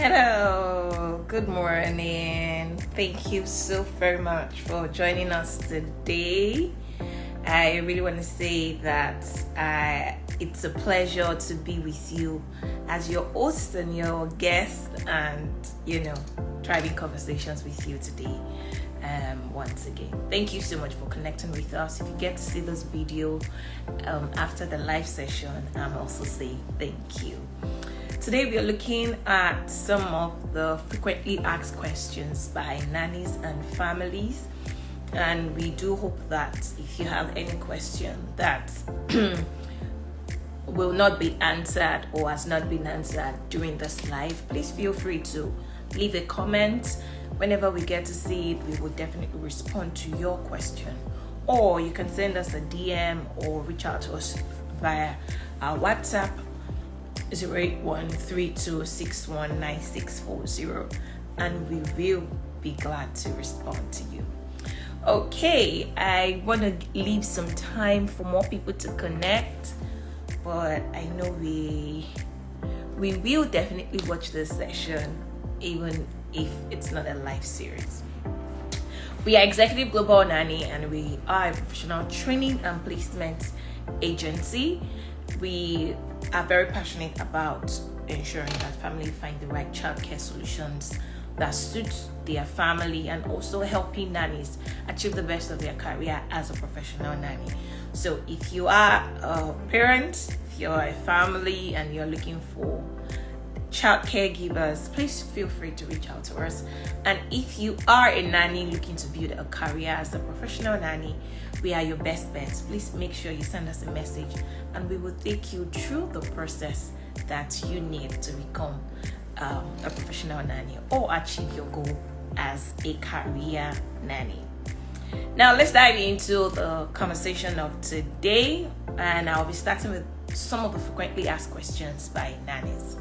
Hello, good morning. Thank you so very much for joining us today. I really want to say that it's a pleasure to be with you as your host and your guest, and driving conversations with you today. Once again, thank you so much for connecting with us. If you get to see this video after the live session, I'm also saying thank you. Today we are looking at some of the frequently asked questions by nannies and families, and we do hope that if you have any question that will not be answered or has not been answered during this live, please feel free to leave a comment. Whenever we get to see it, we will definitely respond to your question, or you can send us a DM or reach out to us via our WhatsApp 08132619640, and we will be glad to respond to you. Okay, I want to leave some time for more people to connect, but I know we will definitely watch this session even if it's not a live series. We are Executive Global Nanny, and we are a professional training and placement agency. We are very passionate about ensuring that family find the right childcare solutions that suit their family, and also helping nannies achieve the best of their career as a professional nanny. So if you are a parent, if you're a family and you're looking for child caregivers, please feel free to reach out to us. And if you are a nanny looking to build a career as a professional nanny, we are your best bets. Please make sure you send us a message, and we will take you through the process that you need to become a professional nanny or achieve your goal as a career nanny. Now let's dive into the conversation of today, and I'll be starting with some of the frequently asked questions by nannies.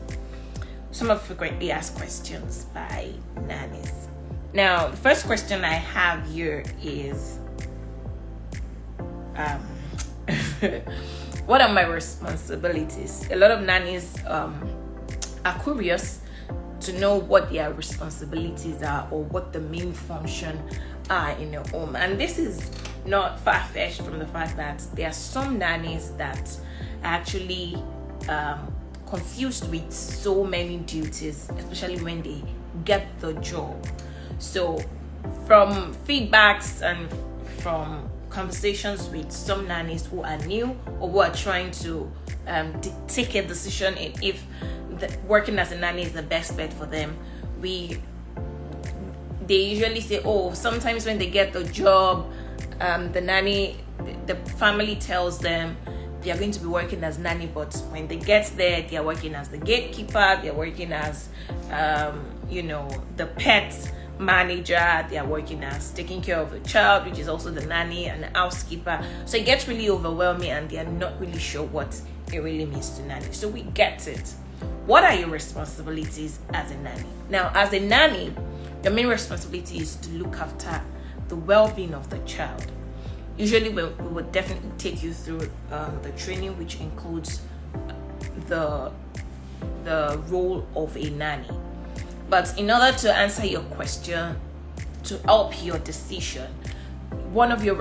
Now, the first question I have here is, what are my responsibilities? A lot of nannies are curious to know what their responsibilities are, or what the main function are in a home. And this is not far-fetched from the fact that there are some nannies that are actually confused with so many duties, especially when they get the job. So from feedbacks and from conversations with some nannies who are new or who are trying to take a decision if working as a nanny is the best bet for them, they usually say, sometimes when they get the job, the family tells them they are going to be working as nanny, but when they get there, they are working as the gatekeeper, they are working as the pet manager, they are working as taking care of the child, which is also the nanny and the housekeeper. So it gets really overwhelming, and they are not really sure what it really means to nanny. So we get it. What are your responsibilities as a nanny? Now, as a nanny, your main responsibility is to look after the well-being of the child. Usually we would definitely take you through the training, which includes the role of a nanny. But in order to answer your question, to help your decision, one of your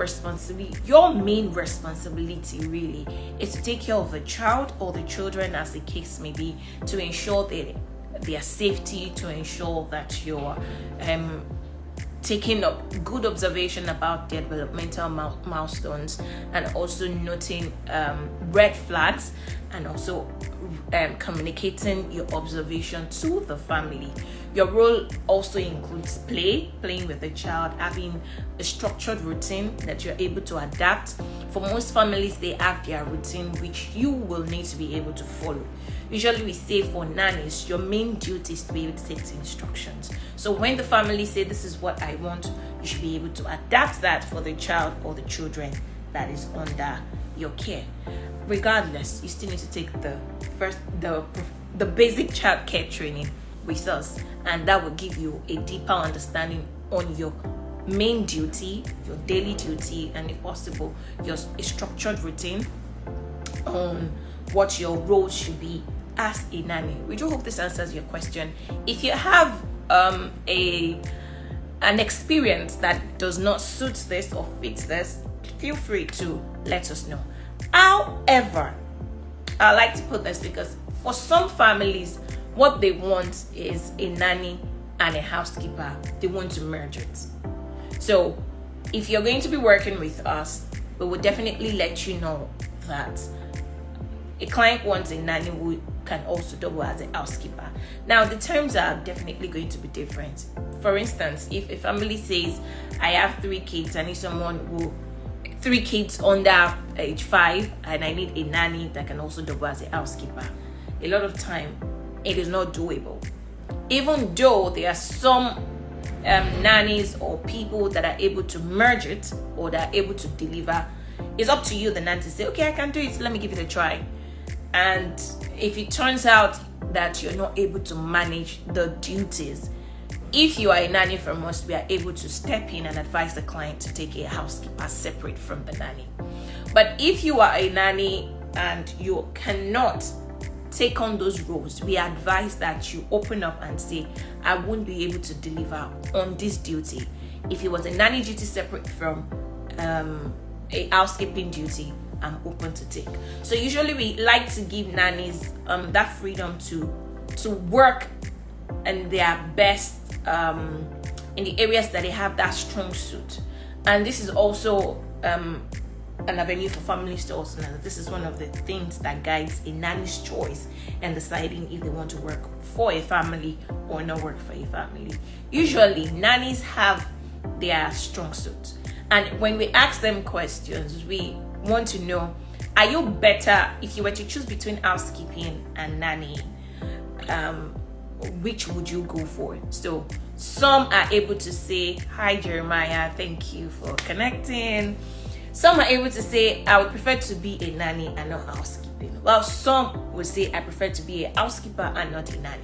main responsibility really is to take care of the child or the children, as the case may be, to ensure their safety, to ensure that you're taking up good observation about their developmental milestones, and also noting red flags, and also communicating your observation to the family. Your role also includes playing with the child, having a structured routine that you're able to adapt. For most families, they have their routine, which you will need to be able to follow. Usually we say for nannies, your main duty is to be able to take the instructions. So when the family say, this is what I want, you should be able to adapt that for the child or the children that is under your care. Regardless, you still need to take the basic childcare training with us, and that will give you a deeper understanding on your main duty, your daily duty, and if possible, a structured routine on what your role should be ask a nanny. We do hope this answers your question. If you have an experience that does not suit this or fits this, feel free to let us know. However, I like to put this because for some families, what they want is a nanny and a housekeeper. They want to merge it. So if you're going to be working with us, we will definitely let you know that a client wants a nanny who can also double as a housekeeper. Now, the terms are definitely going to be different. For instance, if a family says, I have 3 kids, I need someone who 3 kids under age 5, and I need a nanny that can also double as a housekeeper, a lot of time it is not doable. Even though there are some nannies or people that are able to merge it or that are able to deliver, it's up to you, the nanny, to say, okay, I can do it, let me give it a try. And if it turns out that you're not able to manage the duties, if you are a nanny from us, we are able to step in and advise the client to take a housekeeper separate from the nanny. But if you are a nanny and you cannot take on those roles, we advise that you open up and say, I won't be able to deliver on this duty. If it was a nanny duty separate from a housekeeping duty, I'm open to take. So usually we like to give nannies that freedom to work and their best in the areas that they have that strong suit. And this is also an avenue for families to also know that this is one of the things that guides a nanny's choice and deciding if they want to work for a family or not work for a family. Usually nannies have their strong suit, and when we ask them questions, we want to know, are you better if you were to choose between housekeeping and nanny? Which would you go for? So some are able to say, hi Jeremiah, thank you for connecting. Some are able to say, I would prefer to be a nanny and not housekeeping. Well, some would say, I prefer to be a housekeeper and not a nanny.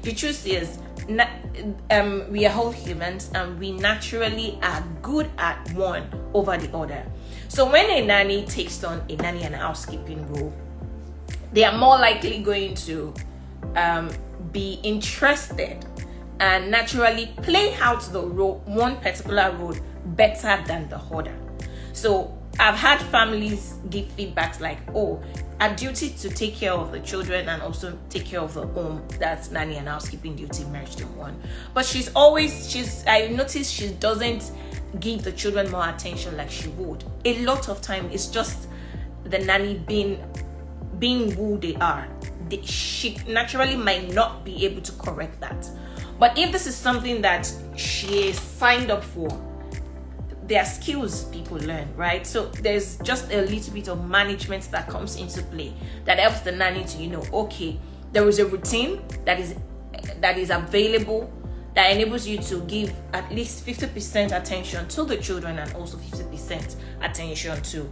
The truth is, we are all humans and we naturally are good at one over the other. So when a nanny takes on a nanny and a housekeeping role, they are more likely going to be interested and naturally play out the role, one particular role, better than the other. So I've had families give feedbacks like, oh, a duty to take care of the children and also take care of the home, that's nanny and housekeeping duty merged in one. But I noticed she doesn't give the children more attention like she would. A lot of time it's just the nanny being who they are. She naturally might not be able to correct that. But if this is something that she is signed up for, there are skills people learn, right? So there's just a little bit of management that comes into play that helps the nanny to, okay, there is a routine that is available that enables you to give at least 50% attention to the children and also 50% attention to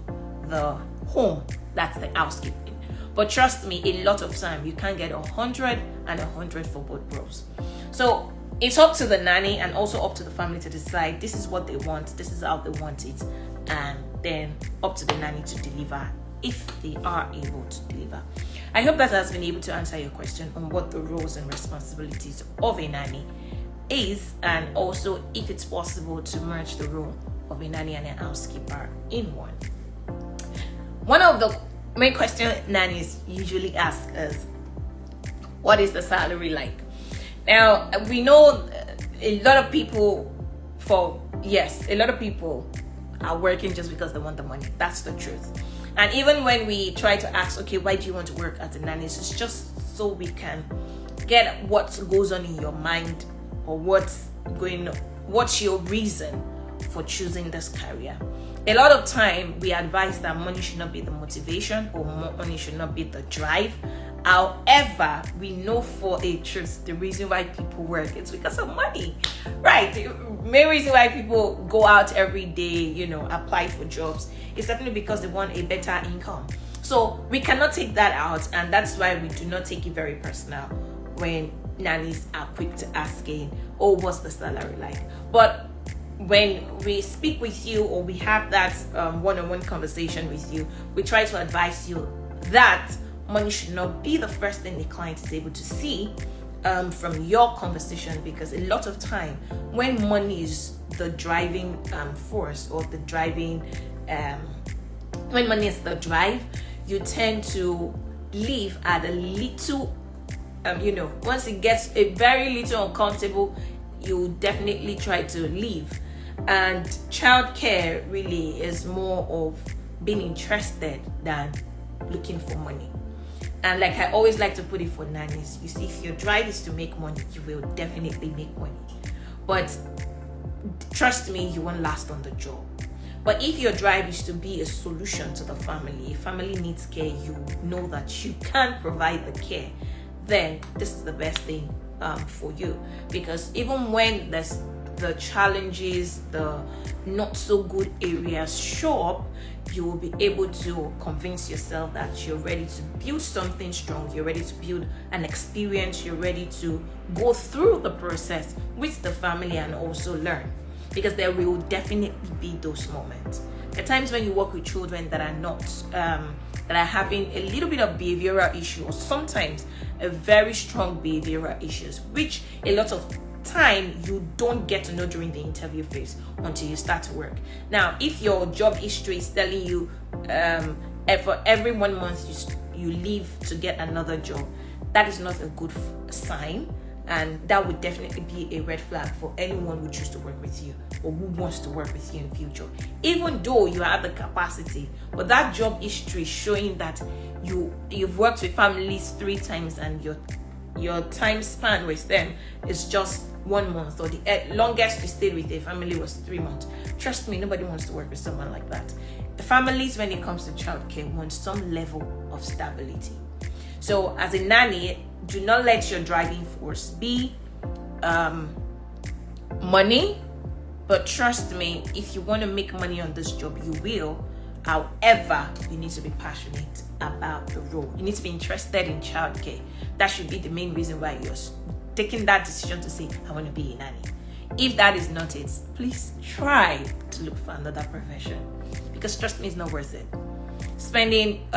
the home, that's the housekeeping. But trust me, a lot of time you can't get 100 and 100 for both roles. So it's up to the nanny and also up to the family to decide this is what they want, this is how they want it, and then up to the nanny to deliver if they are able to deliver. I hope that has been able to answer your question on what the roles and responsibilities of a nanny is, and also if it's possible to merge the role of a nanny and a housekeeper in one. One of the main questions nannies usually ask is, what is the salary like? Now, we know a lot of people are working just because they want the money. That's the truth. And even when we try to ask, okay, why do you want to work as a nanny? It's just so we can get what goes on in your mind or what's your reason for choosing this career. A lot of time we advise that money should not be the motivation or money should not be the drive. However, we know for a truth the reason why people work is because of money, right? The main reason why people go out every day, apply for jobs, is definitely because they want a better income. So we cannot take that out, and that's why we do not take it very personal when nannies are quick to asking, oh, what's the salary like? But when we speak with you or we have that one-on-one conversation with you, we try to advise you that money should not be the first thing the client is able to see from your conversation, because a lot of time when money is the driving force, or the driving when money is the drive, you tend to live at a little once it gets a very little uncomfortable, you definitely try to leave. And childcare really is more of being interested than looking for money. And like I always like to put it for nannies, you see, if your drive is to make money, you will definitely make money. But trust me, you won't last on the job. But if your drive is to be a solution to the family, if family needs care, you know that you can provide the care, then this is the best thing for you. Because even when there's the challenges, the not so good areas show up, you will be able to convince yourself that you're ready to build something strong, you're ready to build an experience, you're ready to go through the process with the family and also learn. Because there will definitely be those moments. There are times when you work with children that are not, that are having a little bit of behavioral issue, or sometimes a very strong behavioral issues, which a lot of time you don't get to know during the interview phase until you start to work. Now, if your job history is telling you for every 1 month you leave to get another job, that is not a good sign, and that would definitely be a red flag for anyone who chooses to work with you or who wants to work with you in the future. Even though you have the capacity, but that job history showing that you've worked with families 3 times and your time span with them is just 1 month, or the longest you stayed with a family was 3 months. Trust me, nobody wants to work with someone like that. The families, when it comes to childcare, want some level of stability. So as a nanny, do not let your driving force be money. But trust me, if you want to make money on this job, you will. However, you need to be passionate about the role. You need to be interested in childcare. That should be the main reason why you're taking that decision to say, I want to be a nanny. If that is not it, please try to look for another profession, because trust me, it's not worth it. Spending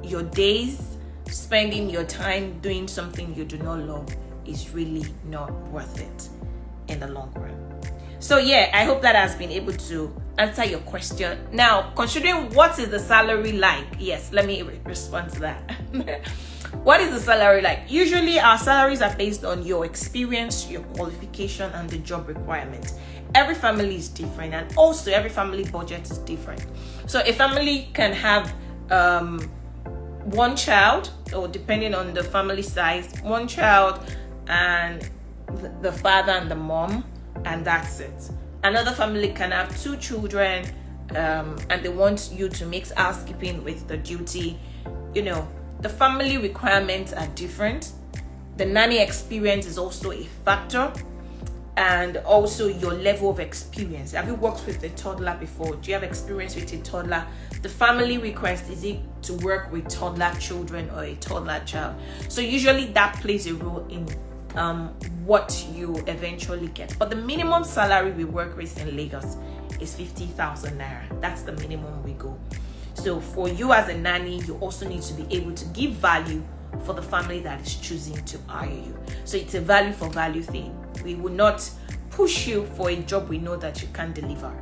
your days, spending your time doing something you do not love is really not worth it in the long run. So yeah, I hope that has been able to answer your question. Now, considering what is the salary like? Yes, let me respond to that. What is the salary like? Usually our salaries are based on your experience, your qualification, and the job requirement. Every family is different, and also every family budget is different. So a family can have 1 child, or depending on the family size, 1 child and the father and the mom, and that's it. Another family can have 2 children, and they want you to mix housekeeping with the duty. The family requirements are different. The nanny experience is also a factor, and also your level of experience. Have you worked with a toddler before? Do you have experience with a toddler? The family request, is it to work with toddler children or a toddler child? So usually that plays a role in what you eventually get. But the minimum salary we work with in Lagos is 50,000 naira. That's the minimum we go. So for you as a nanny, you also need to be able to give value for the family that is choosing to hire you. So it's a value for value thing. We will not push you for a job we know that you can't deliver.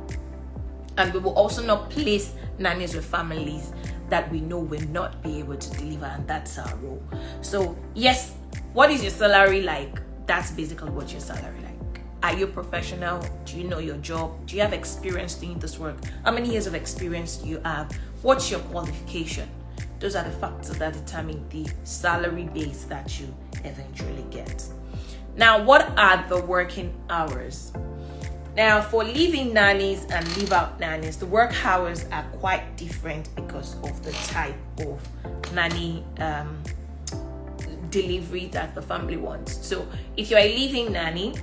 And we will also not place nannies with families that we know will not be able to deliver, and that's our role. So yes, what is your salary like? That's basically what your salary like. Are you a professional? Do you know your job? Do you have experience doing this work? How many years of experience do you have? What's your qualification? Those are the factors that determine the salary base that you eventually get. Now, what are the working hours? Now, for live-in nannies and live-out nannies, the work hours are quite different because of the type of nanny delivery that the family wants. So if you're a live-in nanny,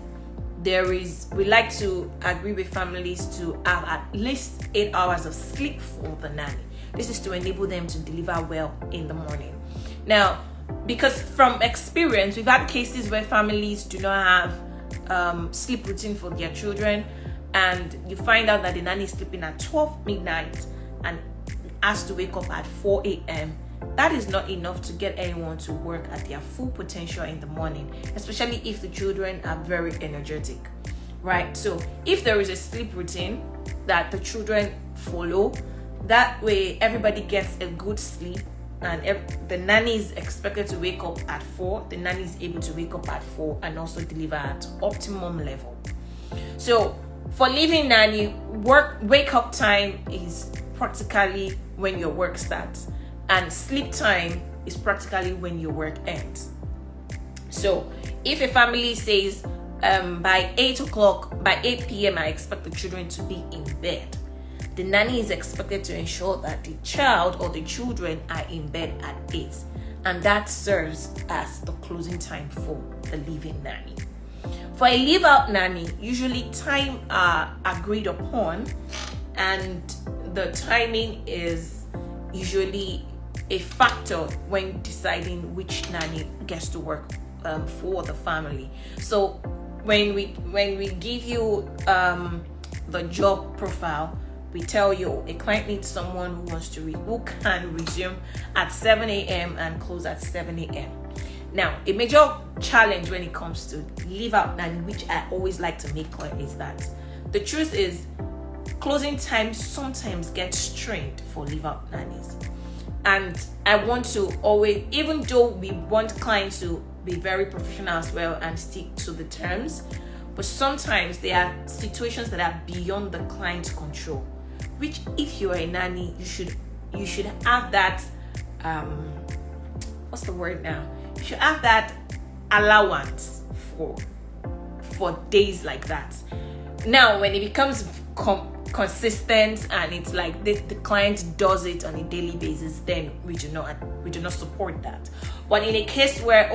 we like to agree with families to have at least 8 hours of sleep for the nanny. This is to enable them to deliver well in the morning. Now, because from experience, we've had cases where families do not have sleep routine for their children, and you find out that the nanny is sleeping at 12 midnight and has to wake up at 4 a.m. that is not enough to get anyone to work at their full potential in the morning, especially if the children are very energetic, right? So if there is a sleep routine that the children follow, that way everybody gets a good sleep, and the nanny is expected to wake up at 4, the nanny is able to wake up at 4 and also deliver at optimum level. So for leaving nanny, wake up time is practically when your work starts, and sleep time is practically when your work ends. So if a family says by 8 p.m. I expect the children to be in bed, the nanny is expected to ensure that the child or the children are in bed at 8, and that serves as the closing time for the leaving nanny. For a leave out nanny, usually time are agreed upon, and the timing is usually a factor when deciding which nanny gets to work for the family. So when we give you the job profile, we tell you a client needs someone who can resume at 7 a.m. and close at 7 a.m. Now, a major challenge when it comes to leave out nanny, which I always like to make clear, is that the truth is closing time sometimes gets strained for leave out nannies. And I want to always, even though we want clients to be very professional as well and stick to the terms, but sometimes there are situations that are beyond the client's control, which if you're a nanny, you should have that what's the word now? You should have that allowance for days like that. Now, when it becomes consistent and it's like the client does it on a daily basis, then we do not support that. But in a case where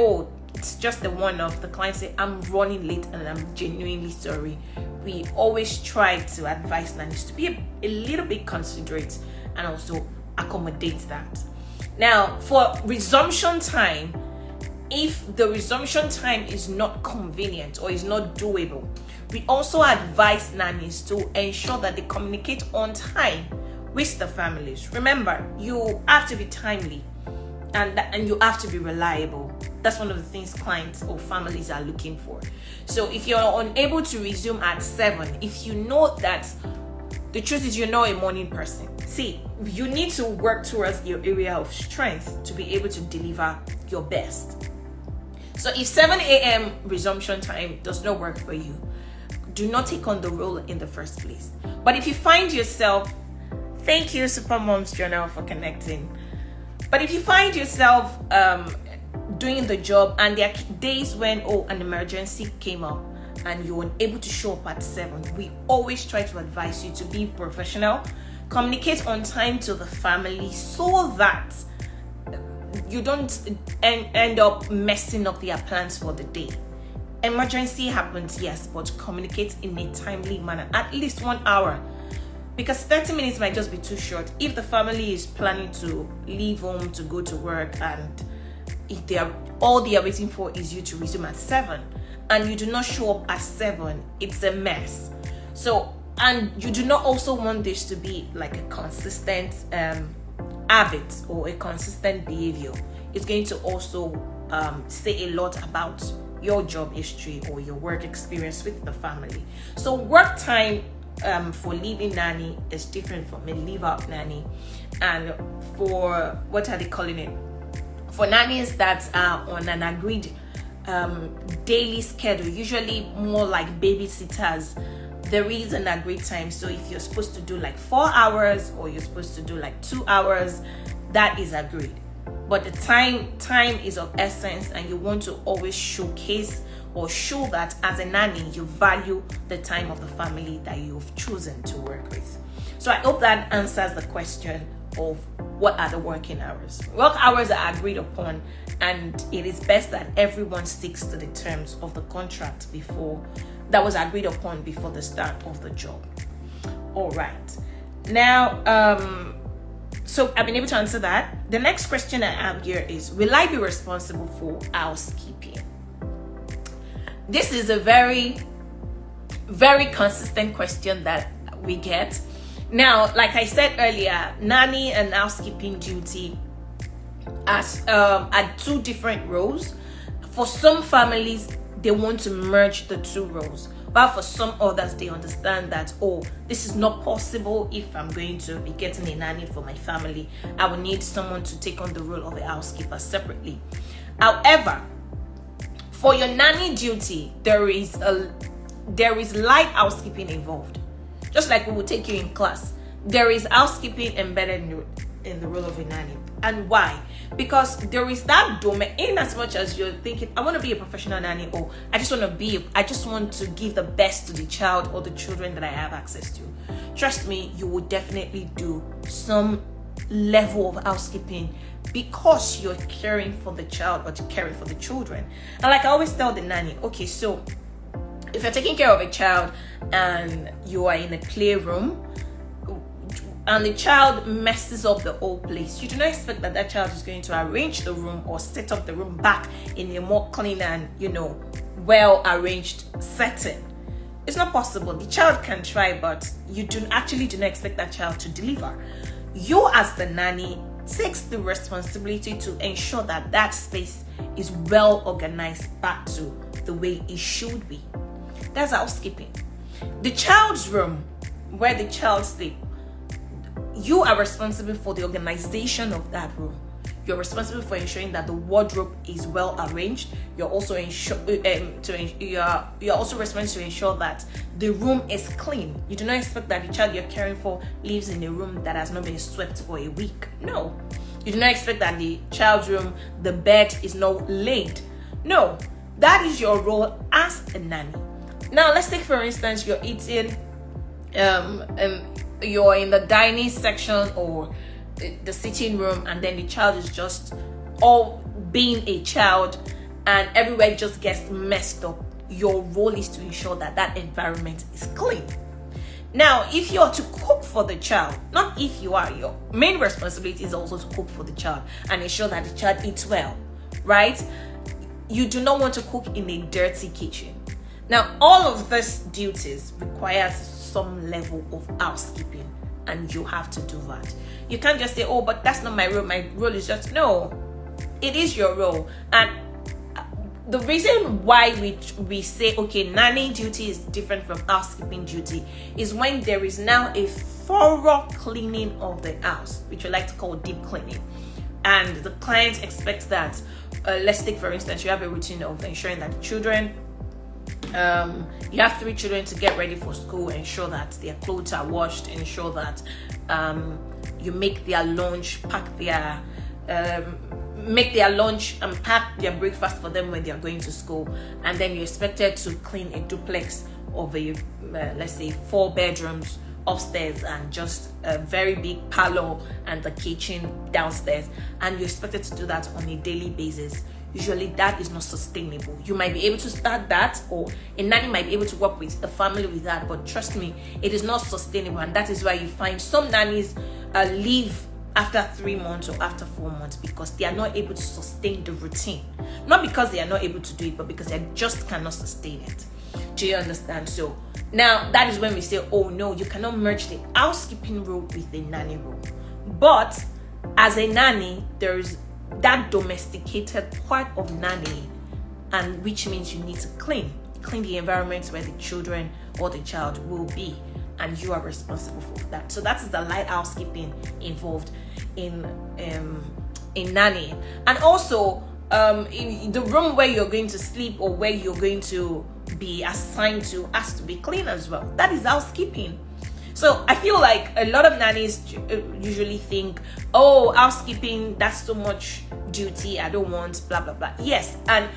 it's just the one-off, the client say, I'm running late and I'm genuinely sorry, we always try to advise nannies to be a little bit considerate and also accommodate that. Now, for resumption time, if the resumption time is not convenient or is not doable, we also advise nannies to ensure that they communicate on time with the families. Remember, you have to be timely and you have to be reliable. That's one of the things clients or families are looking for. So if you're unable to resume at 7, if you know that the truth is you're not a morning person, see, you need to work towards your area of strength to be able to deliver your best. So if 7 a.m. resumption time does not work for you, do not take on the role in the first place. But if you find yourself, thank you Super Moms Journal for connecting. But if you find yourself doing the job and there are days when an emergency came up and you're unable to show up at 7, we always try to advise you to be professional, communicate on time to the family so that you don't end up messing up their plans for the day. Emergency happens, yes, but communicate in a timely manner, at least 1 hour, because 30 minutes might just be too short. If the family is planning to leave home to go to work and if all they are waiting for is you to resume at 7 and you do not show up at 7, it's a mess. So, and you do not also want this to be like a consistent habit or a consistent behavior. It's going to also say a lot about your job history or your work experience with the family. So work time for leaving nanny is different from a leave out nanny. And for, what are they calling it? For nannies that are on an agreed daily schedule, usually more like babysitters, there is an agreed time. So if you're supposed to do like 4 hours or you're supposed to do like 2 hours, that is agreed. But the time is of essence, and you want to always showcase or show that as a nanny you value the time of the family that you've chosen to work with. So I hope that answers the question of what are the working hours. Work hours are agreed upon, and it is best that everyone sticks to the terms of the contract that was agreed upon before the start of the job. All right. Now, so I've been able to answer that. The next question I have here is, will I be responsible for housekeeping? This is a very, very consistent question that we get. Now, like I said earlier, nanny and housekeeping duty as at two different roles. For some families, they want to merge the two roles, but for some others, they understand that, oh, this is not possible. If I'm going to be getting a nanny for my family, I will need someone to take on the role of a housekeeper separately. However, for your nanny duty, there is light housekeeping involved. Just like we will take you in class, there is housekeeping embedded in the role of a nanny. And why? Because there is that domain. In as much as you're thinking, I want to be a professional nanny, or I just want to give the best to the child or the children that I have access to. Trust me, you will definitely do some level of housekeeping because you're caring for the child or caring for the children. And like I always tell the nanny, okay, so if you're taking care of a child and you are in a playroom and the child messes up the whole place, you do not expect that child is going to arrange the room or set up the room back in a more clean and, well arranged setting. It's not possible. The child can try, but you do not expect that child to deliver. You as the nanny takes the responsibility to ensure that space is well organized back to the way it should be. That's housekeeping. The child's room, where the child sleeps, you are responsible for the organization of that room. You're responsible for ensuring that the wardrobe is well arranged. You're also you're also responsible to ensure that the room is clean. You do not expect that the child you're caring for lives in a room that has not been swept for a week. No. You do not expect that the child's room, the bed is not laid. No. That is your role as a nanny. Now, let's take for instance, you're eating, you're in the dining section or the sitting room, and then the child is just all being a child and everywhere just gets messed up. Your role is to ensure that environment is clean. Now, if you're to cook for the child, not if you are, your main responsibility is also to cook for the child and ensure that the child eats well, right? You do not want to cook in a dirty kitchen. Now, all of these duties requires some level of housekeeping, and you have to do that. You can't just say, oh, but that's not my role. My role is just, no, it is your role. And the reason why we say, okay, nanny duty is different from housekeeping duty is when there is now a thorough cleaning of the house, which we like to call deep cleaning. And the client expects that, let's take for instance, you have a routine of ensuring that the children, you have 3 children to get ready for school, ensure that their clothes are washed, ensure that you make their lunch, make their lunch and pack their breakfast for them when they are going to school, and then you're expected to clean a duplex of a let's say 4 bedrooms upstairs and just a very big parlor and the kitchen downstairs, and you're expected to do that on a daily basis. Usually that is not sustainable. You might be able to start that, or a nanny might be able to work with a family with that, but trust me, it is not sustainable. And that is why you find some nannies leave after 3 months or after 4 months because they are not able to sustain the routine. Not because they are not able to do it, but because they just cannot sustain it. Do you understand? So now that is when we say, oh no, you cannot merge the housekeeping role with the nanny role. But as a nanny, there is that domesticated part of nanny, and which means you need to clean the environment where the children or the child will be, and you are responsible for that. So that is the light housekeeping involved in nanny. And also in the room where you're going to sleep or where you're going to be assigned to has to be clean as well. That is housekeeping. So I feel like a lot of nannies usually think, oh, housekeeping, that's so much duty, I don't want, blah, blah, blah. Yes, and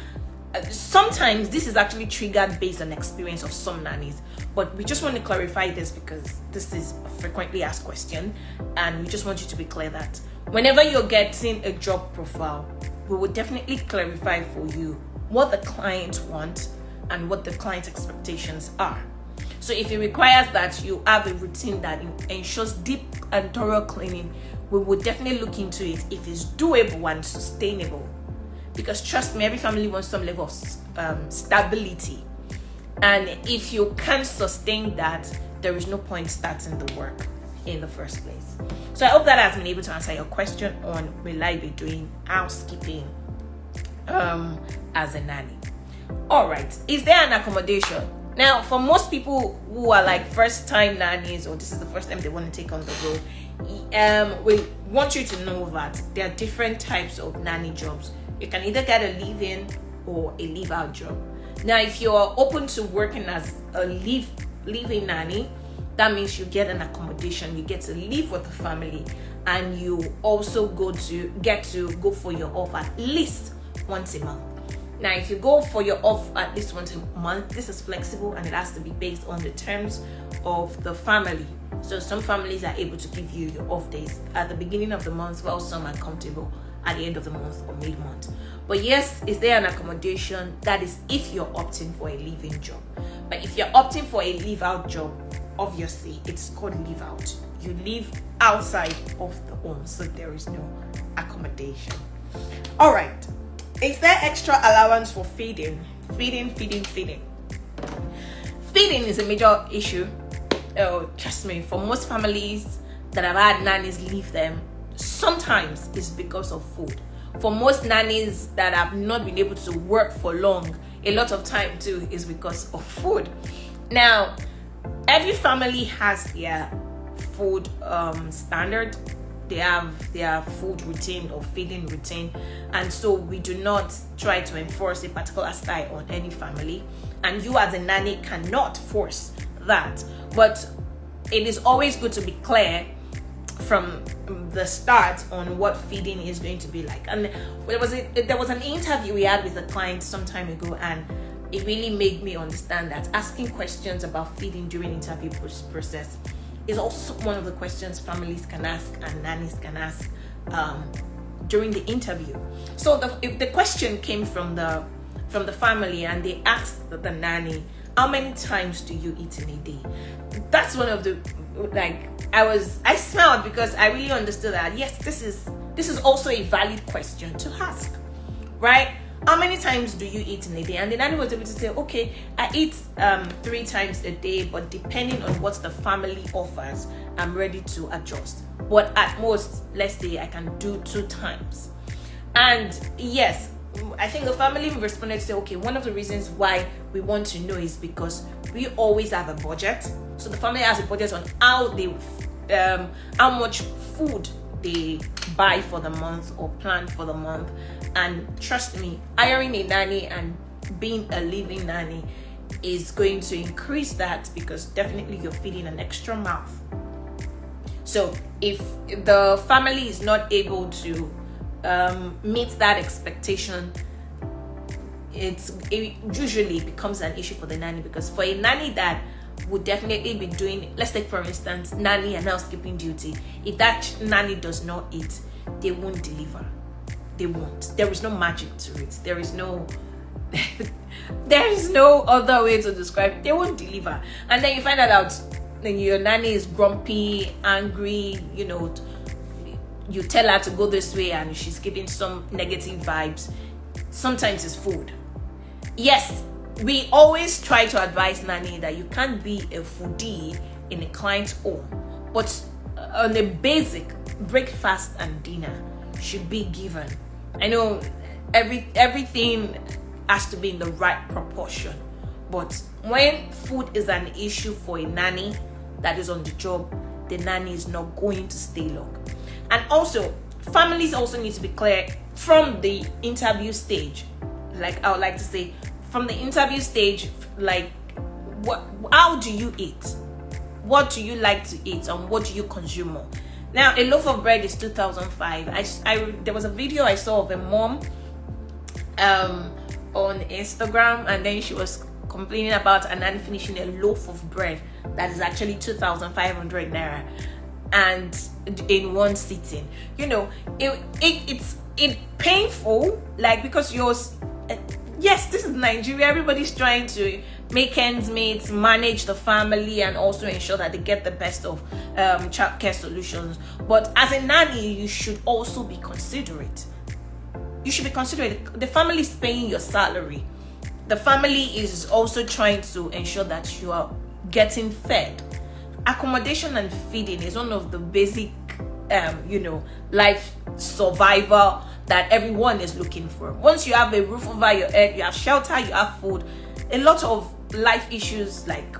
sometimes this is actually triggered based on experience of some nannies. But we just want to clarify this because this is a frequently asked question. And we just want you to be clear that whenever you're getting a job profile, we will definitely clarify for you what the client wants and what the client's expectations are. So if it requires that you have a routine that ensures deep and thorough cleaning, we will definitely look into it if it's doable and sustainable. Because trust me, every family wants some level of stability. And if you can't sustain that, there is no point starting the work. in the first place. So I hope that has been able to answer your question on will I be doing housekeeping as a nanny. All right, is there an accommodation? Now, for most people who are like first-time nannies, or this is the first time they want to take on the role, we want you to know that there are different types of nanny jobs. You can either get a live-in or a live-out job. Now, if you're open to working as a live-in nanny, that means you get an accommodation. You get to live with the family, and you also get to go for your off at least once a month. Now, if you go for your off at least once a month, this is flexible and it has to be based on the terms of the family. So some families are able to give you your off days at the beginning of the month, while some are comfortable at the end of the month or mid-month. But yes, is there an accommodation? That is if you're opting for a live-in job. But if you're opting for a live-out job, obviously it's called live-out. You live outside of the home, so there is no accommodation. All right. Is there extra allowance for feeding? Feeding is a major issue. Trust me, for most families that have had nannies leave them, sometimes it's because of food. For most nannies that have not been able to work for long, a lot of time too is because of food. Now, every family has their food standard. They have their food routine or feeding routine, and so we do not try to enforce a particular style on any family, and you as a nanny cannot force that. But it is always good to be clear from the start on what feeding is going to be like. And there was an interview we had with a client some time ago, and it really made me understand that asking questions about feeding during interview process is also one of the questions families can ask and nannies can ask during the interview. So the question came from the family, and they asked the nanny, how many times do you eat in a day? That's one of the, I smiled because I really understood that, yes, this is also a valid question to ask, right? How many times do you eat in a day? And the nanny was able to say, okay, I eat 3 times a day, but depending on what the family offers, I'm ready to adjust. But at most, let's say I can do 2 times. And yes, I think the family responded to say, okay, one of the reasons why we want to know is because we always have a budget. So the family has a budget on how much food they buy for the month or plan for the month. And trust me, hiring a nanny and being a living nanny is going to increase that, because definitely you're feeding an extra mouth. So if the family is not able to meet that expectation, it usually becomes an issue for the nanny, because for a nanny that would definitely be doing, let's take for instance nanny and housekeeping duty, if that nanny does not eat, they won't deliver. They won't. There is no magic to it. There is no other way to describe it. They won't deliver. And then you find out your nanny is grumpy, angry, you tell her to go this way and she's giving some negative vibes. Sometimes it's food. Yes, we always try to advise nanny that you can't be a foodie in a client's home, but on the basic, breakfast and dinner should be given. I know everything has to be in the right proportion, but when food is an issue for a nanny that is on the job, the nanny is not going to stay long. And also, families also need to be clear from the interview stage. Like I would like to say, from the interview stage, how do you eat? What do you like to eat, and what do you consume more? Now, a loaf of bread is 2005. There was a video I saw of a mom on Instagram, and then she was complaining about a nanny finishing a loaf of bread that is actually 2,500 naira, and in one sitting. It's painful, because yours. Yes, this is Nigeria. Everybody's trying to make ends meet, manage the family, and also ensure that they get the best of childcare solutions. But as a nanny, you should also be considerate. You should be considerate. The family is paying your salary. The family is also trying to ensure that you are getting fed. accommodation and feeding is one of the basic life survival that everyone is looking for. Once you have a roof over your head, you have shelter, you have food, a lot of life issues, like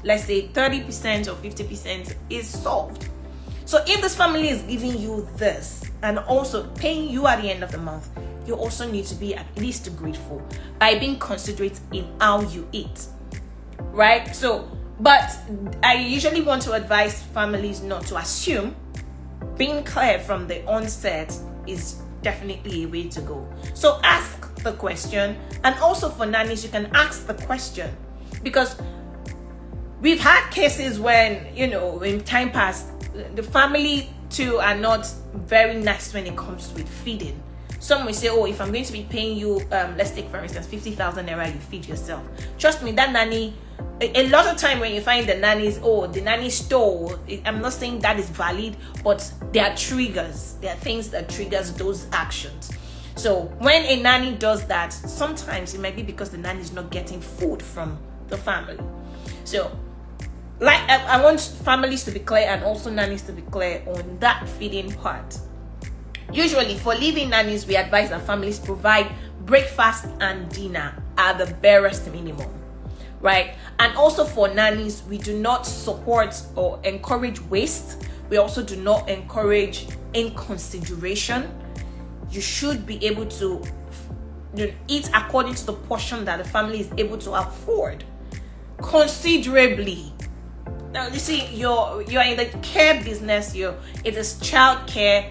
let's say 30% or 50%, is solved. So if this family is giving you this and also paying you at the end of the month, you also need to be at least grateful by being considerate in how you eat, right? So, but I usually want to advise families not to assume. Being clear from the onset is definitely a way to go. So ask the question, and also for nannies, you can ask the question, because we've had cases when, in time past, the family too are not very nice when it comes with feeding. Some will say, oh, if I'm going to be paying you, let's take for instance 50,000 naira, you feed yourself. Trust me, that nanny, a lot of time when you find the nannies, the nanny stole, I'm not saying that is valid, but there are triggers. There are things that triggers those actions. So when a nanny does that, sometimes it might be because the nanny is not getting food from the family. So like I want families to be clear and also nannies to be clear on that feeding part. Usually for living nannies, we advise that families provide breakfast and dinner at the barest minimum, right? And also for nannies, we do not support or encourage waste. We also do not encourage inconsideration. You should be able to eat according to the portion that the family is able to afford considerably. Now you see, you're in the care business. It is child care.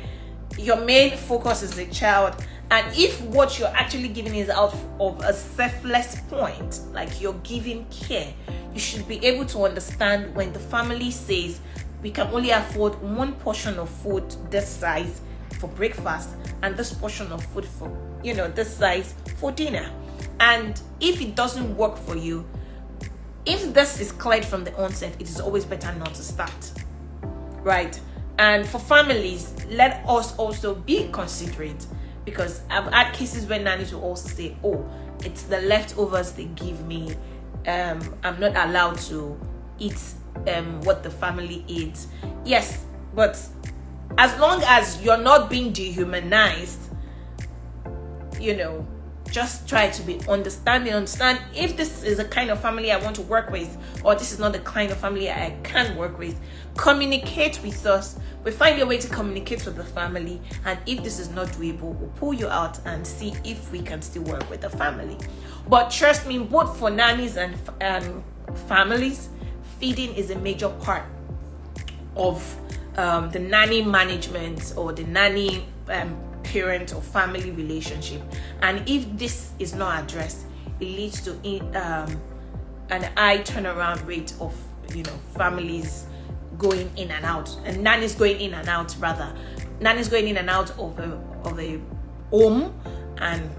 Your main focus is the child, and if what you're actually giving is out of a selfless point, like you're giving care, you should be able to understand when the family says we can only afford one portion of food this size for breakfast and this portion of food for this size for dinner. And if it doesn't work for you, if this is cleared from the onset, it is always better not to start, right? And for families, let us also be considerate, because I've had cases where nannies will also say, oh, it's the leftovers they give me, I'm not allowed to eat what the family eats. Yes, but as long as you're not being dehumanized, just try to be understand if this is the kind of family I want to work with, or this is not the kind of family I can work with. Communicate with us. We find a way to communicate with the family, and if this is not doable, we'll pull you out and see if we can still work with the family. But trust me, both for nannies and families, feeding is a major part of the nanny management or the nanny parent or family relationship. And if this is not addressed, it leads to an high turnaround rate of families going in and out, and nannies going in and out of a home. And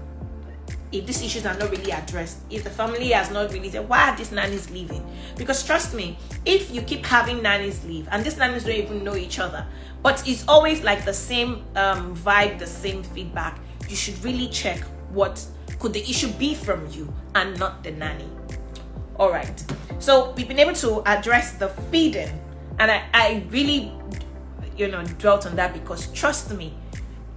if these issues are not really addressed, if the family has not really said, why are these nannies leaving? Because trust me, if you keep having nannies leave and these nannies don't even know each other, but it's always like the same vibe, the same feedback, you should really check what could the issue be from you and not the nanny. All right, so we've been able to address the feeding, and I really dwelt on that because trust me,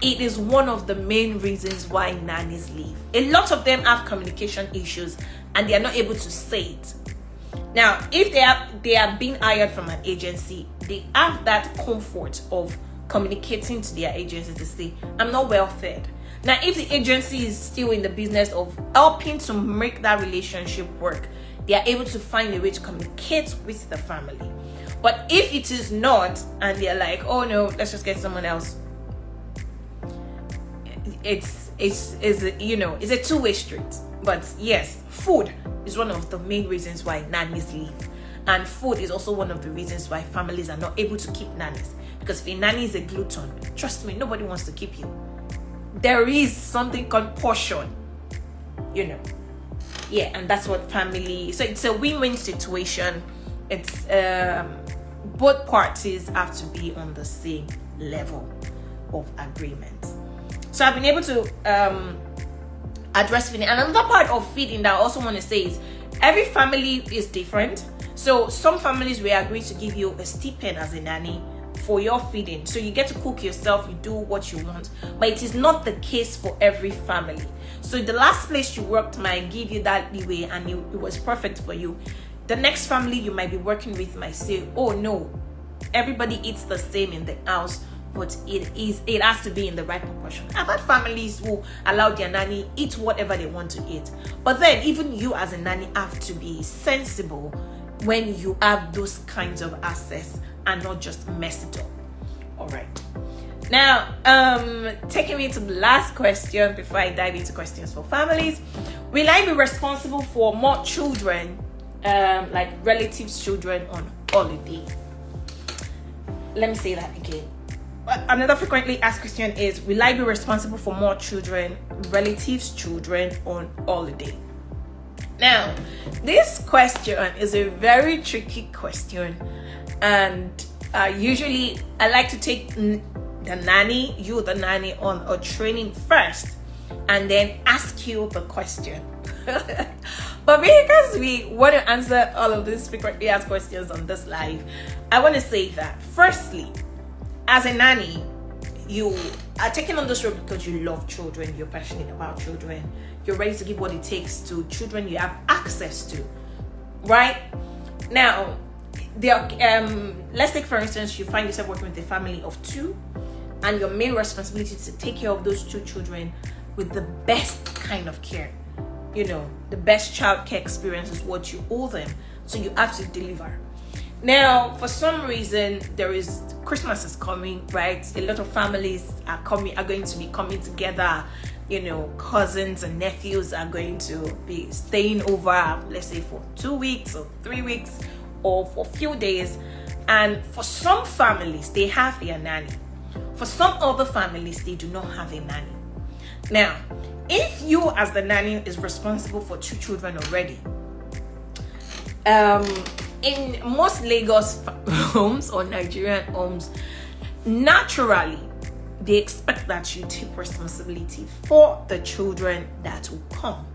it is one of the main reasons why nannies leave. A lot of them have communication issues and they are not able to say it. Now, if they are being hired from an agency, they have that comfort of communicating to their agency to say, I'm not well fed. Now, if the agency is still in the business of helping to make that relationship work, they are able to find a way to communicate with the family. But if it is not, and they're like, oh no, let's just get someone else, it's a two-way street. But yes, food is one of the main reasons why nannies leave, and food is also one of the reasons why families are not able to keep nannies. Because if a nanny is a glutton, trust me, nobody wants to keep you. There is something called portion, and that's what family. So it's a win-win situation. It's both parties have to be on the same level of agreement. So I've been able to address feeding. And another part of feeding that I also want to say is every family is different. So some families will agree to give you a stipend as a nanny for your feeding. So you get to cook yourself, you do what you want. But it is not the case for every family. So the last place you worked might give you that leeway and it was perfect for you. The next family you might be working with might say, oh no, everybody eats the same in the house, but it has to be in the right proportion. I've had families who allow their nanny eat whatever they want to eat. But then even you as a nanny have to be sensible when you have those kinds of access and not just mess it up. All right. Now, taking me to the last question before I dive into questions for families. Will I be responsible for more children, like relatives' children on holiday? Let me say that again. Another frequently asked question is, will I be responsible for more children, relatives' children on holiday? Now, this question is a very tricky question, and usually I like to take the nanny on a training first and then ask you the question. But because we want to answer all of these frequently asked questions on this live, I want to say that firstly, as a nanny, you are taking on this role because you love children, you're passionate about children, you're ready to give what it takes to children you have access to, right? Now, let's take for instance, you find yourself working with a family of 2, and your main responsibility is to take care of those 2 children with the best kind of care. You know, the best childcare experience is what you owe them, so you have to deliver. Now, for some reason, Christmas is coming, right? A lot of families are going to be coming together. You know, cousins and nephews are going to be staying over, let's say for 2 weeks or 3 weeks or for a few days. And for some families, they have their nanny. For some other families, they do not have a nanny. Now, if you as the nanny is responsible for 2 children already, in most Lagos homes or Nigerian homes, naturally, they expect that you take responsibility for the children that will come.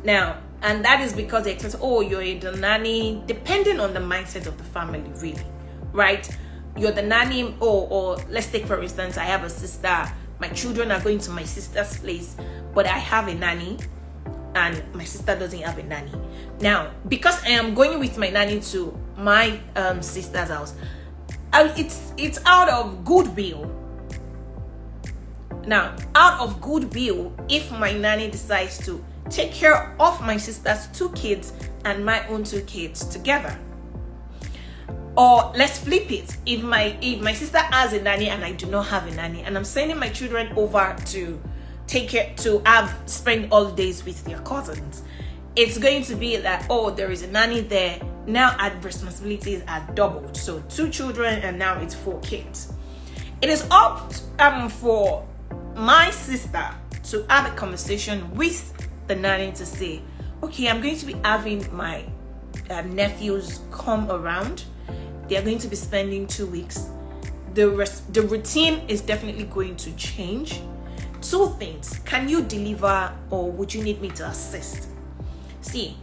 Now, and that is because they expect, oh, you're the nanny, depending on the mindset of the family, really, right? You're the nanny, or let's take for instance, I have a sister, my children are going to my sister's place, but I have a nanny, and my sister doesn't have a nanny. Now, because I am going with my nanny to my sister's house, it's out of goodwill. Now, out of goodwill, if my nanny decides to take care of my sister's 2 kids and my own 2 kids together. Or let's flip it. If my sister has a nanny and I do not have a nanny, and I'm sending my children over to spend holidays with their cousins, it's going to be that, oh, there is a nanny there. Now our responsibilities are doubled. So 2 children and now it's 4 kids. It is up for my sister to have a conversation with the nanny to say, okay, I'm going to be having my nephews come around. They're going to be spending 2 weeks. The routine is definitely going to change. 2 things. Can you deliver, or would you need me to assist? See,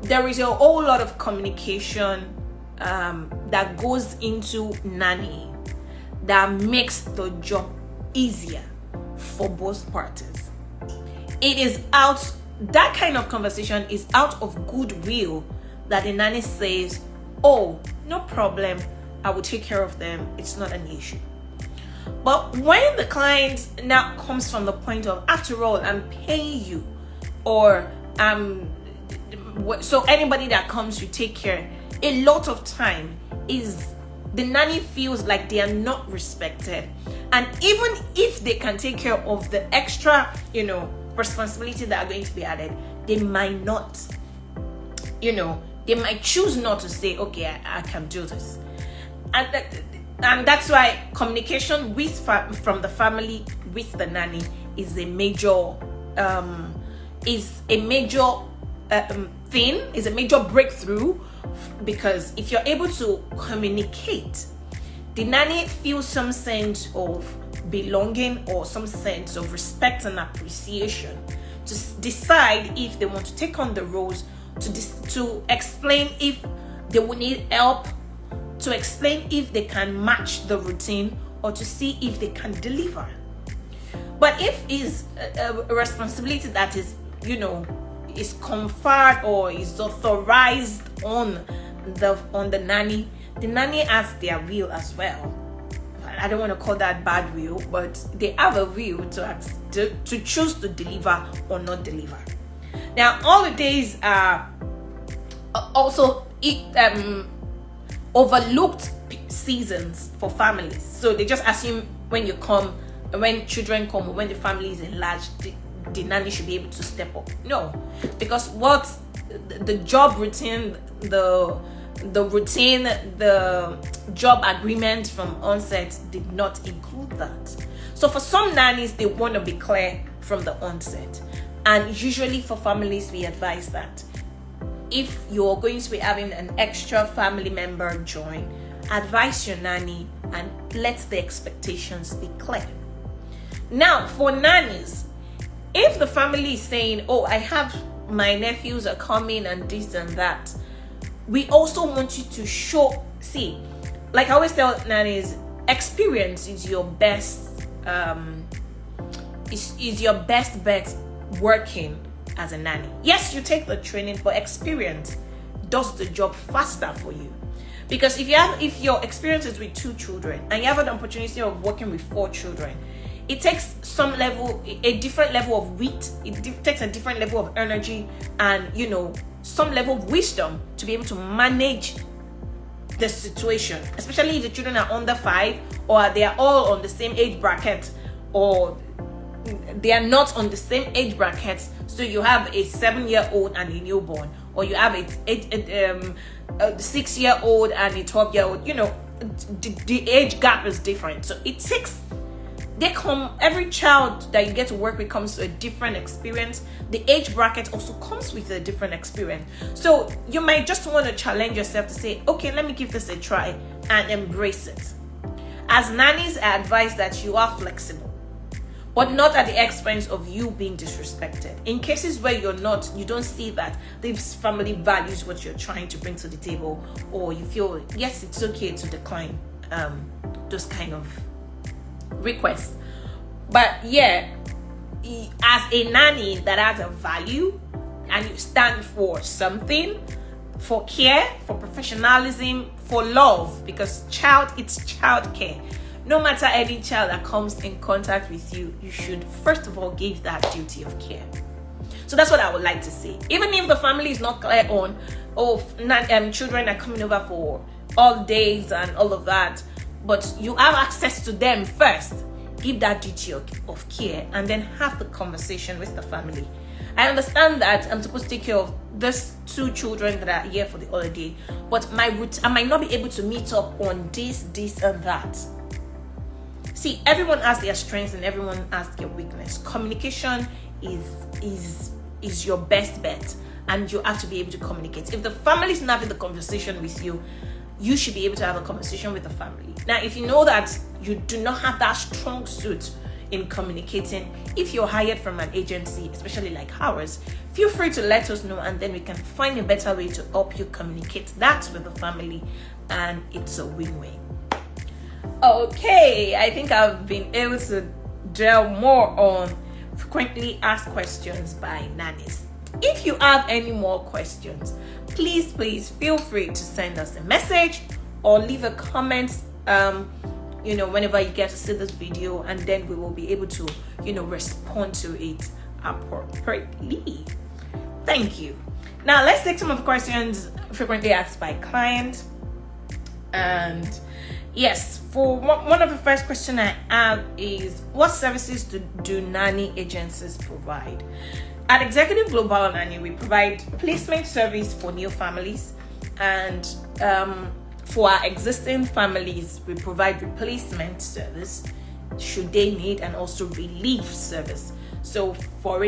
there is a whole lot of communication that goes into nanny that makes the job easier for both parties. That kind of conversation is out of goodwill, that the nanny says, oh, no problem, I will take care of them, it's not an issue. But when the client now comes from the point of, after all, I'm paying you, or so anybody that comes, you take care, a lot of time is the nanny feels like they are not respected. And even if they can take care of the extra, responsibility that are going to be added, they might not, they might choose not to say, okay, I can do this. And that's why communication from the family with the nanny is a major breakthrough, because if you're able to communicate, the nanny feels some sense of belonging or some sense of respect and appreciation to decide if they want to take on the roles, to explain if They will need help to explain if they can match the routine or to see if they can deliver. But if it's a responsibility that is, is conferred or is authorized on the nanny, the nanny has their will as well. I don't want to call that bad will, but they have a will to choose to deliver or not deliver. Now, holidays are also overlooked seasons for families. So they just assume when children come, or when the family is enlarged, the nanny should be able to step up. No, because what the job routine, the job agreement from onset did not include that. So for some nannies, they want to be clear from the onset. And usually for families, we advise that if you're going to be having an extra family member join, advise your nanny and let the expectations be clear. Now, for nannies, if the family is saying, oh, I have my nephews are coming and this and that, we also want you to like I always tell nannies, experience is your best is your best bet working as a nanny. Yes, you take the training, but experience does the job faster for you. Because if your experience is with 2 children and you have an opportunity of working with 4 children, it takes a different level of wit, it takes a different level of energy and some level of wisdom to be able to manage the situation, especially if the children are under 5 or they are all on the same age bracket, or they are not on the same age brackets. So you have a 7-year-old and a newborn, or you have a 6-year-old and a 12-year-old. The age gap is different. So it takes every child that you get to work with comes to a different experience. The age bracket also comes with a different experience. So you might just want to challenge yourself to say, okay, let me give this a try and embrace it. As nannies, I advise that you are flexible, but not at the expense of you being disrespected. In cases where you don't see that this family values what you're trying to bring to the table, or you feel, yes, it's okay to decline those kind of requests. But yeah, as a nanny that has a value and you stand for something, for care, for professionalism, for love, because it's child care. No matter any child that comes in contact with you, you should first of all give that duty of care. So that's what I would like to say. Even if the family is not clear on, children are coming over for all days and all of that, but you have access to them first, give that duty of care and then have the conversation with the family. I understand that I'm supposed to take care of these 2 children that are here for the holiday, but I might not be able to meet up on this and that. See, everyone has their strengths and everyone has their weakness. Communication is your best bet, and you have to be able to communicate. If the family is not having the conversation with you, you should be able to have a conversation with the family. Now, if you know that you do not have that strong suit in communicating, if you're hired from an agency, especially like ours, feel free to let us know, and then we can find a better way to help you communicate that with the family, and it's a win-win. Okay, I think I've been able to delve more on frequently asked questions by nannies. If you have any more questions, please feel free to send us a message or leave a comment whenever you get to see this video, and then we will be able to respond to it appropriately. Thank you. Now let's take some of the questions frequently asked by clients. And yes, for one of the first questions I have is, what services do nanny agencies provide? At Executive Global Nanny, we provide placement service for new families, and for our existing families, we provide replacement service should they need, and also relief service. So for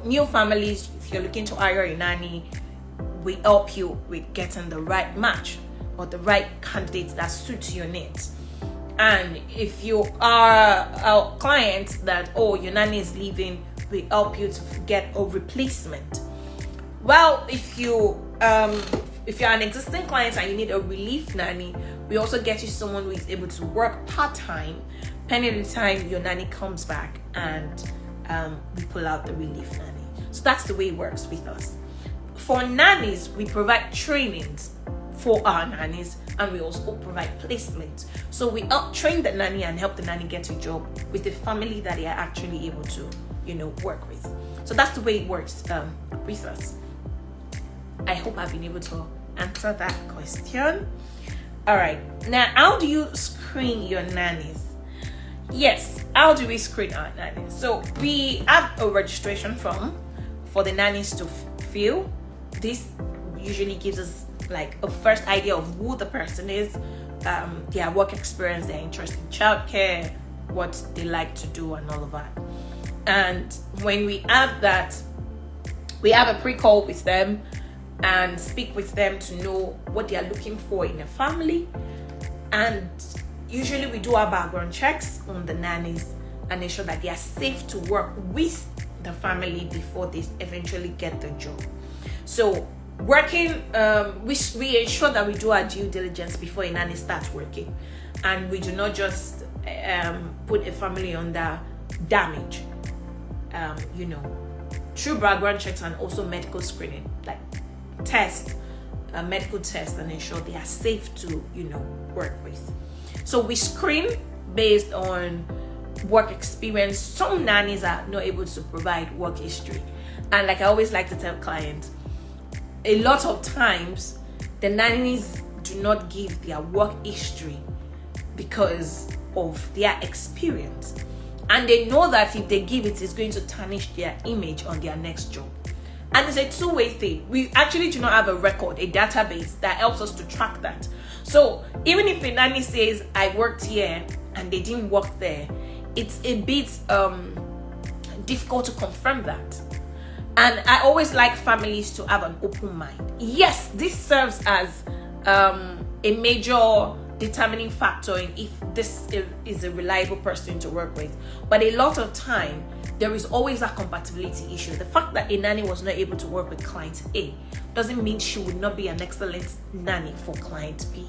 new families, if you're looking to hire a nanny, we help you with getting the right match or the right candidate that suits your needs. And if you are a client that, your nanny is leaving, we help you to get a replacement. Well, if if you're an existing client and you need a relief nanny, we also get you someone who is able to work part-time pending the time your nanny comes back, and we pull out the relief nanny. So that's the way it works with us. For nannies, we provide trainings for our nannies, and we also provide placement. So we help train the nanny and help the nanny get a job with the family that they are actually able to, work with. So that's the way it works with us. I hope I've been able to answer that question. All right, now how do you screen your nannies? Yes, how do we screen our nannies? So we have a registration form for the nannies to fill. This usually gives us like a first idea of who the person is, their work experience, their interest in childcare, what they like to do, and all of that. And when we have that, we have a pre-call with them and speak with them to know what they are looking for in a family. And usually we do our background checks on the nannies and ensure that they are safe to work with the family before they eventually get the job. So working, we ensure that we do our due diligence before a nanny starts working, and we do not just put a family under damage. Through background checks and also medical screening, like medical tests, and ensure they are safe to work with. So we screen based on work experience. Some nannies are not able to provide work history, and like I always like to tell clients, a lot of times the nannies do not give their work history because of their experience, and they know that if they give it, it's going to tarnish their image on their next job. And it's a two-way thing. We actually do not have a record, a database that helps us to track that. So even if a nanny says, I worked here and they didn't work there, it's a bit difficult to confirm that. And I always like families to have an open mind. Yes, this serves as a major determining factor in if this is a reliable person to work with. But a lot of time, there is always a compatibility issue. The fact that a nanny was not able to work with client A doesn't mean she would not be an excellent nanny for client B.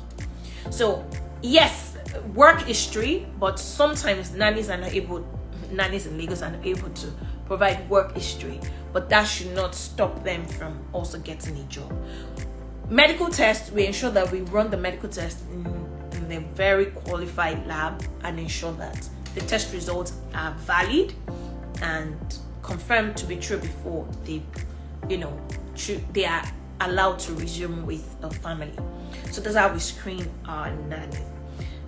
So yes, work history, but sometimes nannies in Lagos are not able to provide work history, but that should not stop them from also getting a job. Medical tests, we ensure that we run the medical test in a very qualified lab and ensure that the test results are valid and confirmed to be true before they are allowed to resume with a family. So that's how we screen our nanny.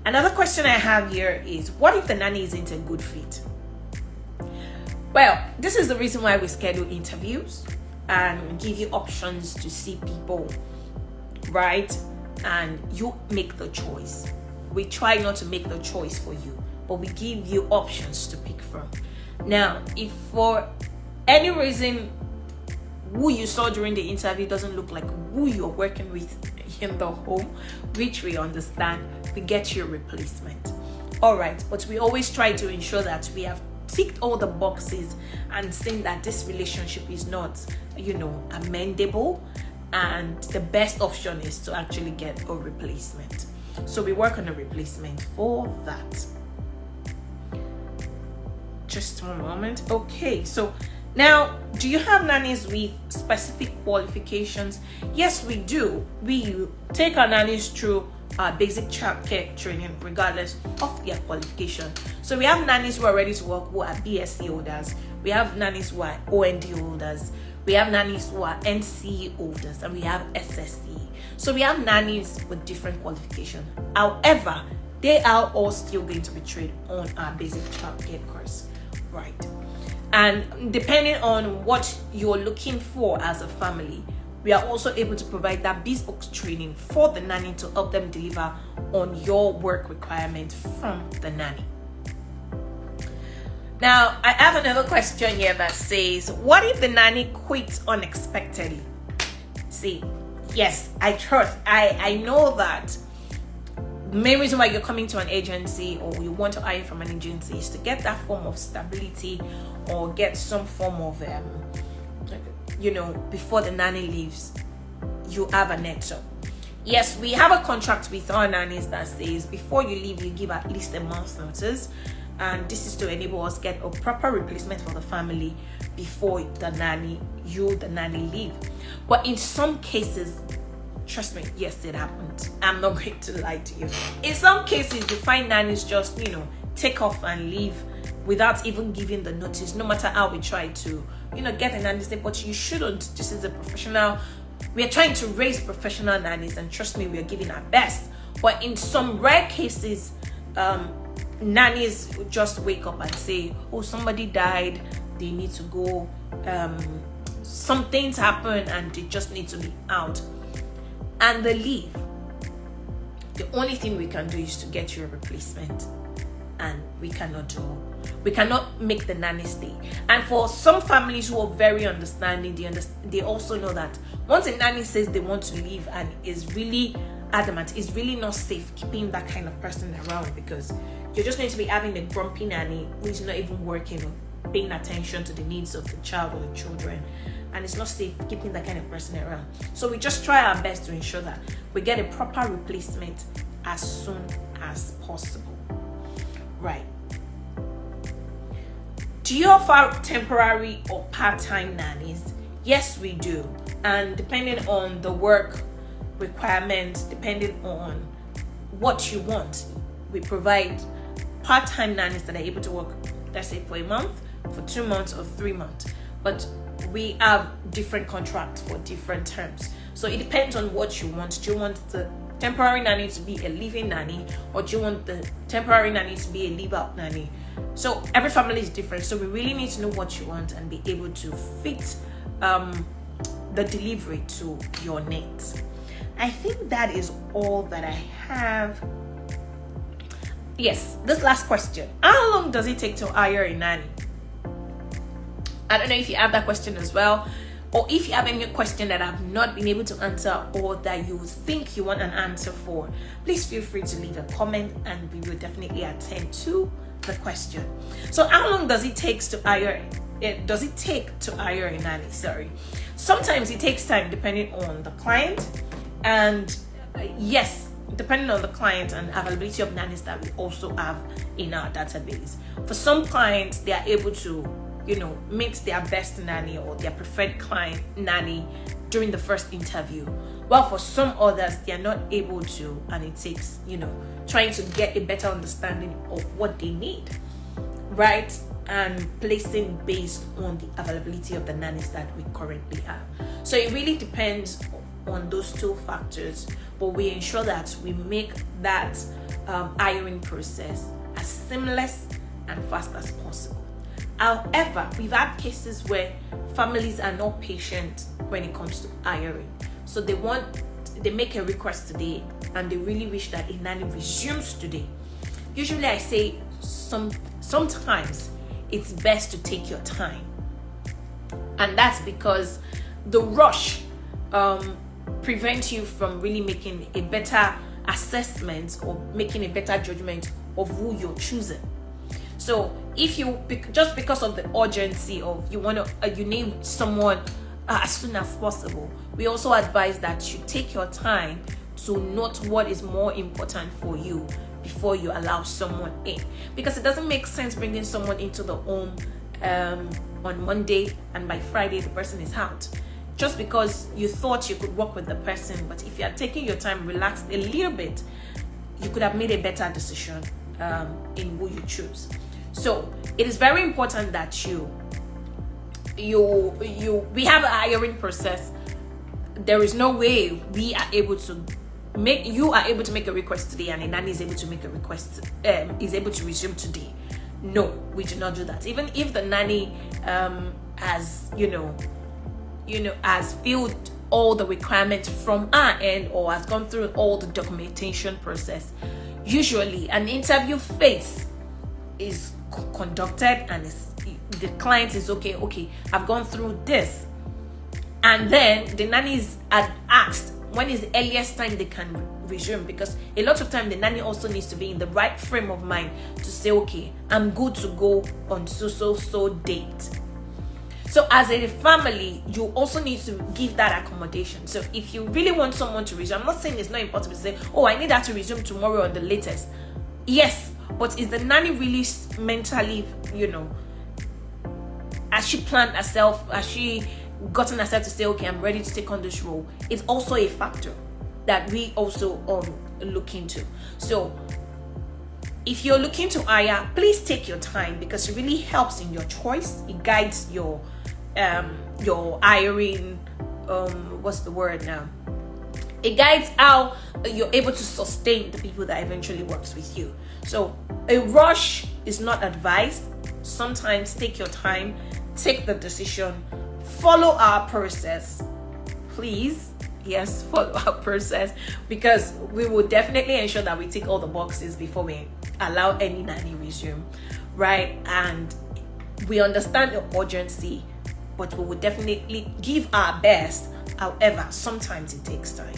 Another question I have here is, what if the nanny isn't a good fit? Well, this is the reason why we schedule interviews and give you options to see people, right? And you make the choice. We try not to make the choice for you, but we give you options to pick from. Now, if for any reason who you saw during the interview doesn't look like who you're working with in the home, which we understand, we get you a replacement. All right, but we always try to ensure that we have ticked all the boxes and seen that this relationship is not, amendable, and the best option is to actually get a replacement. So we work on a replacement for that. Just one moment. Okay, so now, do you have nannies with specific qualifications? Yes, we do. We take our nannies through our basic childcare training regardless of their qualification. So we have nannies who are ready to work who are BSc holders. We have nannies who are OND holders. We have nannies who are NC holders, and we have SSC. So we have nannies with different qualifications. However, they are all still going to be trained on our basic childcare course, right? And depending on what you're looking for as a family, we are also able to provide that bespoke training for the nanny to help them deliver on your work requirements from the nanny. Now, I have another question here that says, what if the nanny quits unexpectedly? See, yes, I know that the main reason why you're coming to an agency or you want to hire from an agency is to get that form of stability or get some form of, before the nanny leaves. you have a netto. Yes, we have a contract with our nannies that says before you leave, you give at least a month's notice, and this is to enable us get a proper replacement for the family before the nanny leave. But in some cases, trust me, yes, it happened. I'm not going to lie to you. In some cases, you find nannies just, take off and leave without even giving the notice, no matter how we try to, get a nanny stay. But you shouldn't. This is a professional. We are trying to raise professional nannies, and trust me, we are giving our best. But in some rare cases, nannies just wake up and say, oh, somebody died, they need to go, some things happen and they just need to be out, and they leave. The only thing we can do is to get you a replacement, and we cannot make the nanny stay. And for some families who are very understanding, they also know that once a nanny says they want to leave and is really adamant, it's really not safe keeping that kind of person around, because you're just going to be having a grumpy nanny who is not even working or paying attention to the needs of the child or the children, and it's not safe keeping that kind of person around. So we just try our best to ensure that we get a proper replacement as soon as possible. Right. Do you offer temporary or part-time nannies? Yes, we do. And depending on the work requirements, depending on what you want, we provide part-time nannies that are able to work, let's say, for a month, for 2 months, or 3 months. But we have different contracts for different terms. So it depends on what you want. Do you want the temporary nanny to be a live-in nanny, or do you want the temporary nanny to be a live-out nanny? So every family is different. So we really need to know what you want and be able to fit the delivery to your needs. I think that is all that I have. Yes, this last question. How long does it take to hire a nanny? I don't know if you have that question as well, or if you have any question that I've not been able to answer, or that you think you want an answer for, please feel free to leave a comment and we will definitely attend to the question. So how long does it take to hire a nanny? Sometimes it takes time depending on the client, and yes, depending on the client and availability of nannies that we also have in our database. For some clients, they are able to meet their best nanny or their preferred client nanny during the first interview, while for some others they are not able to, and it takes trying to get a better understanding of what they need, right, and placing based on the availability of the nannies that we currently have. So it really depends on those two factors, but we ensure that we make that hiring process as seamless and fast as possible. However, we've had cases where families are not patient when it comes to hiring. So they make a request today and they really wish that a nanny resumes today. Usually I say sometimes it's best to take your time. And that's because the rush prevents you from really making a better assessment or making a better judgment of who you're choosing. So if you, just because of the urgency of you need someone as soon as possible, we also advise that you take your time to note what is more important for you before you allow someone in, because it doesn't make sense bringing someone into the home on Monday and by Friday the person is out, just because you thought you could work with the person. But if you are taking your time, relaxed a little bit, you could have made a better decision in who you choose. So it is very important that we have a hiring process. There is no way you are able to make a request today and a nanny is able to make a request, is able to resume today. No, we do not do that. Even if the nanny has has filled all the requirements from our end or has gone through all the documentation process, usually an interview phase is conducted and the client is okay, I've gone through this, and then the nanny is asked when is the earliest time they can resume, because a lot of time the nanny also needs to be in the right frame of mind to say, okay, I'm good to go on so date. So as a family, you also need to give that accommodation. So if you really want someone to resume, I'm not saying it's not impossible to say, oh, I need her to resume tomorrow on the latest. Yes, but is the nanny really mentally, has she planned herself? Has she gotten herself to say, okay, I'm ready to take on this role? It's also a factor that we also look into. So if you're looking to hire, please take your time, because it really helps in your choice. It guides your hiring, it guides how you're able to sustain the people that eventually works with you. So a rush is not advised. Sometimes take your time, take the decision, follow our process, please. Yes, follow our process, because we will definitely ensure that we tick all the boxes before we allow any nanny resume, right? And we understand the urgency, but we will definitely give our best. However, sometimes it takes time.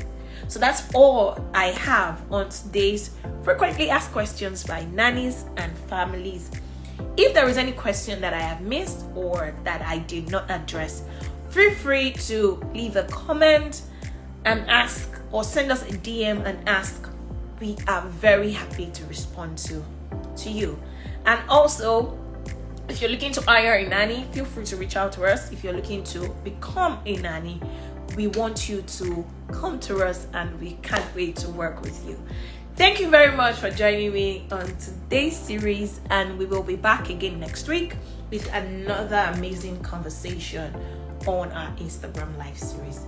So that's all I have on today's frequently asked questions by nannies and families. If there is any question that I have missed or that I did not address, feel free to leave a comment and ask, or send us a DM and ask. We are very happy to respond to you. And also, if you're looking to hire a nanny, feel free to reach out to us. If you're looking to become a nanny, we want you to come to us, and we can't wait to work with you. Thank you very much for joining me on today's series, and we will be back again next week with another amazing conversation on our Instagram live series.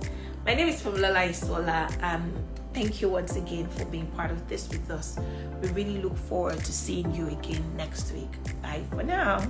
My name is Famulala Isola, and thank you once again for being part of this with us. We really look forward to seeing you again next week. Bye for now.